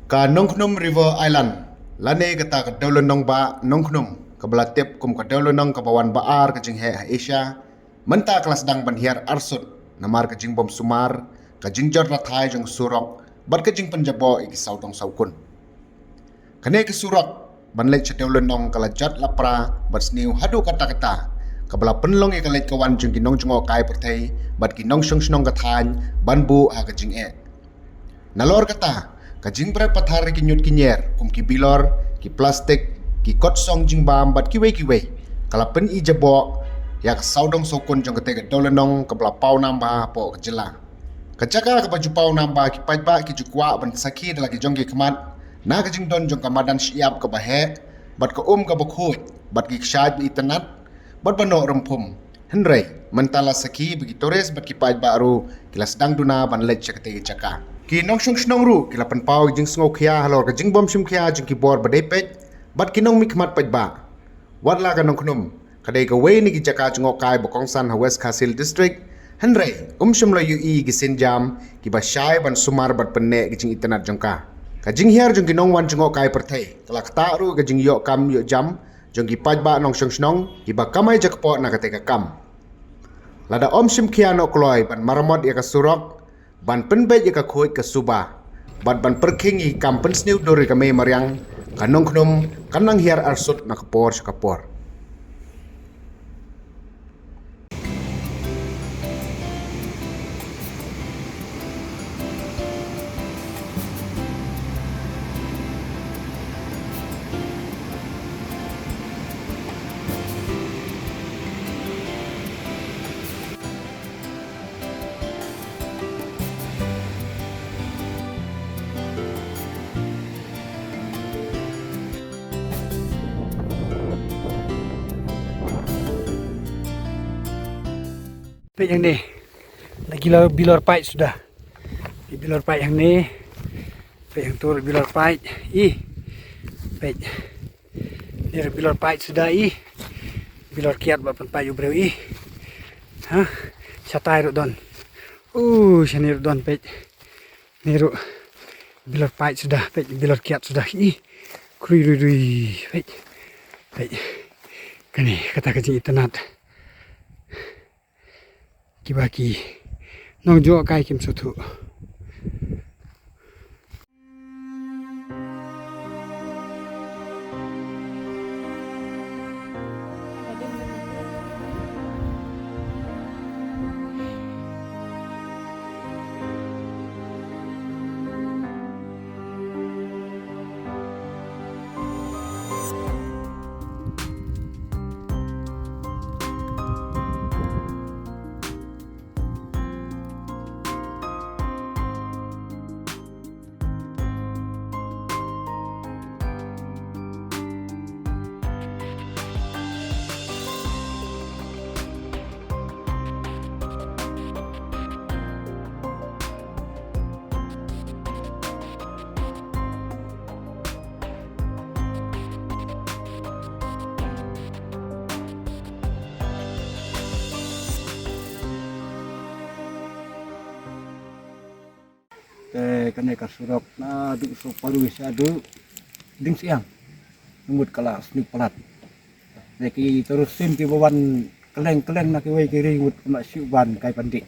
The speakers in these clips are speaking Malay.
Ka Nongkhnum River Island lane kata ka dawlo nong ba Nongkhnum ka belatip kum ka dawlo nong ka bawan baar ka jing he Asia menta kelas dang banhiar arsut namar ka jing bom sumar ka jing jor rathai jong surok bat ka jing penjabo ik saudong saukun kane ka surok banlek cha dawlo nong kala jat lapra bat sniu hadu kata ka bala penlong ik lek kawan jing kinong jongo kai perthai bat kinong shong shnong ka than banbu ha ka jing e nalor kata kajing berat pathar ki nyut ki nyer kum ki bilor ki plastik ki kot song jing bam bat ki wei kala pen I jabo yak saudong sokun jong kete ka dolenong ka bla pau namba po ka jela kajaka ka baju pau namba ki pajba ki jukwa ban sakhi dala ki jong ki khamat na ka jing don jong ka madan siap ka bahe bat ka ka bakhut bat ki kshad itanat bat bano rumpum henrei mentala sakhi bagi tores bat ki pajba ru kilas dang duna ban lech kete jaka ki nong shung shnong ru ki lapan pau jing sngo khia halor ka jing bom shum khia jing ki bor badai pet bat ki nong mikmat pet ba wat la ka nong khnum kadai ka wei ni ki jaka jngo kai bokong san ha west khasil district henrei shum la yu I ki sinjam ki ba shai ban sumar bat penne ki jing itanat jongka ka jing hiar jing ki nong wan jngo kai perthai kala ta ru ka jing yo kam yo jam jong ki paj ba nong shung shnong ki ba kamai jakpo na ka te ka kam lada shum khia no kloi ban maramot ya ka surok ban penbet ya ka khoi ka suba bat ban perking I kam pen sniu dori ka me mariang kanong khnum kanang hiar arsut na kapor Pet yang ni lagi bilor pait sudah di bilor pait yang ni pet yang turut bilor pait pet ni bilor pait sudah bilor kiat bapan payu breu satai ru don shani ru don pet ni ru bilor pait sudah pet bilor kiat sudah krui pet kani kata kecil itanat kibaki nong jo kai kim suthu kena kasurok na duk so paru sia adu ding siang numut kala sni pelat leki terusin ki bawan keleng nak wei kiri ngut mak siuban kai pandi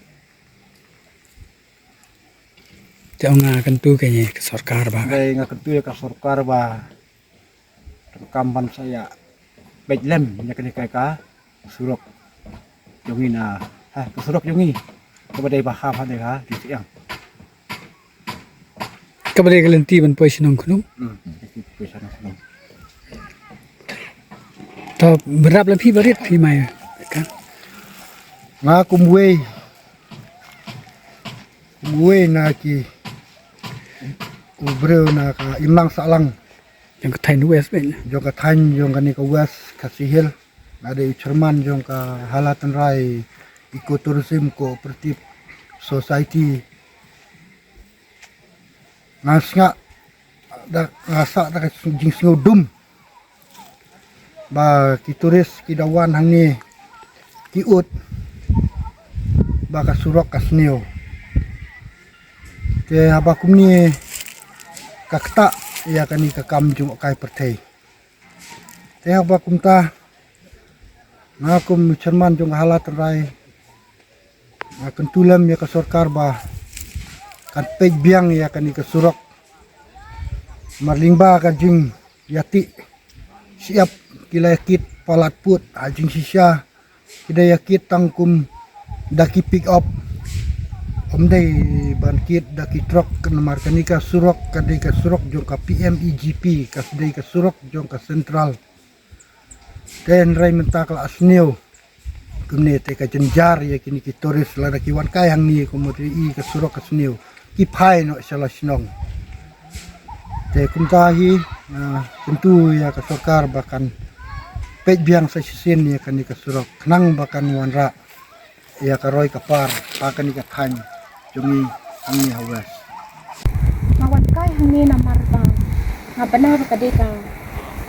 jangan kentu kayaknya ke sarkar ba kai ngakentu ke sarkar ba kampan saya baik lem nya kene kai ka surok jongi na surok jongi kepada bahaf hade ka di siang kabare galenti ban poisinong khunum to berap la phi barit phi mai kan nga kumwe na ki ubreu na ka inlang salang yang katain west ben jong ka than jong ka ni ka west ka sihil ada Cerman jong ka halatan rai ekoturism cooperative society ngasnga da ngasa da jing sngodum ba ki turis ki dawan hang ni ki ut ba ka surok ka sneo te haba kum ni kakta ya kan ika kam jung kai pertei teh ba kumta ngakum cerman jung halat rai akan tulam ya ke sorkar ba kan pej biang ya kan ika surok marlingba kan jing yati siap kila yakit palat put ajing sisya kida yakit tangkum daki pick up omdai bangkit daki truk kenamar kanika surok kadai ka surok jong ka PMEGP kasdai ka surok jong ka sentral ten rai mentakal asneo kumne te ka jenjar ya kini ki toris lada ki wan kayang ni komodri I ka surok ka sneo ki pai no salah sinong te kumtahi tentu ya ka sorkar bahkan pej biang sa sisin ya kani ka surok nang bahkan wanra ya ka roy ka par pakan ka than jungi ang ni hawas mawan kai hang ni namar ba nga benar ka de ka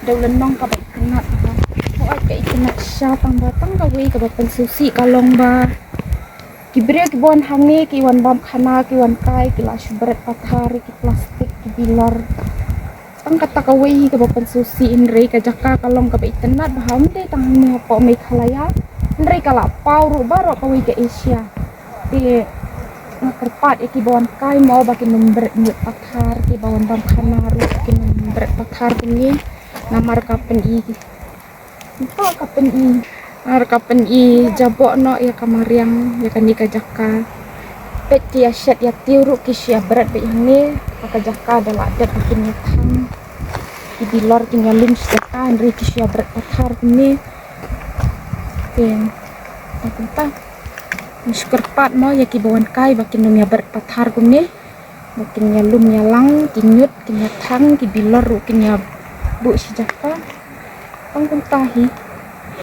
daulan nong ka ba kenat ba ho ai ka ikenat sya tang batang ka we ka ba pensusi ka long ba kibre ki bon hang ni ki wan bam khana ki wan kai ki la shubret pathari ki plastik ki bilar tang kata ka we ka ba pensusi in re ka jaka ka long ka ba ikenat ba ham de tang ni po me khalaya Nri kala pauru baro kawi ke Asia di kerpat iki bawan kai mau bagi memberet nyut pathar ki bawan bam khanaru ki memberet pathar ini namar kapen I entah kapen I namar kapen I jabok no ya kamariang ya kan ika jaka pet ya shet ya tiuru ki sia berat be ini maka jaka adalah adat bikin nyatang ki bilor ki nyalum jaka nri ki sia berat pathar ini entah miskerpat mau ya ki bawan kai bakin numya berpathar kumne bakin nyalum nyalang kinyut kinyatang ki bilor kinya bu sijaka pang kuntahi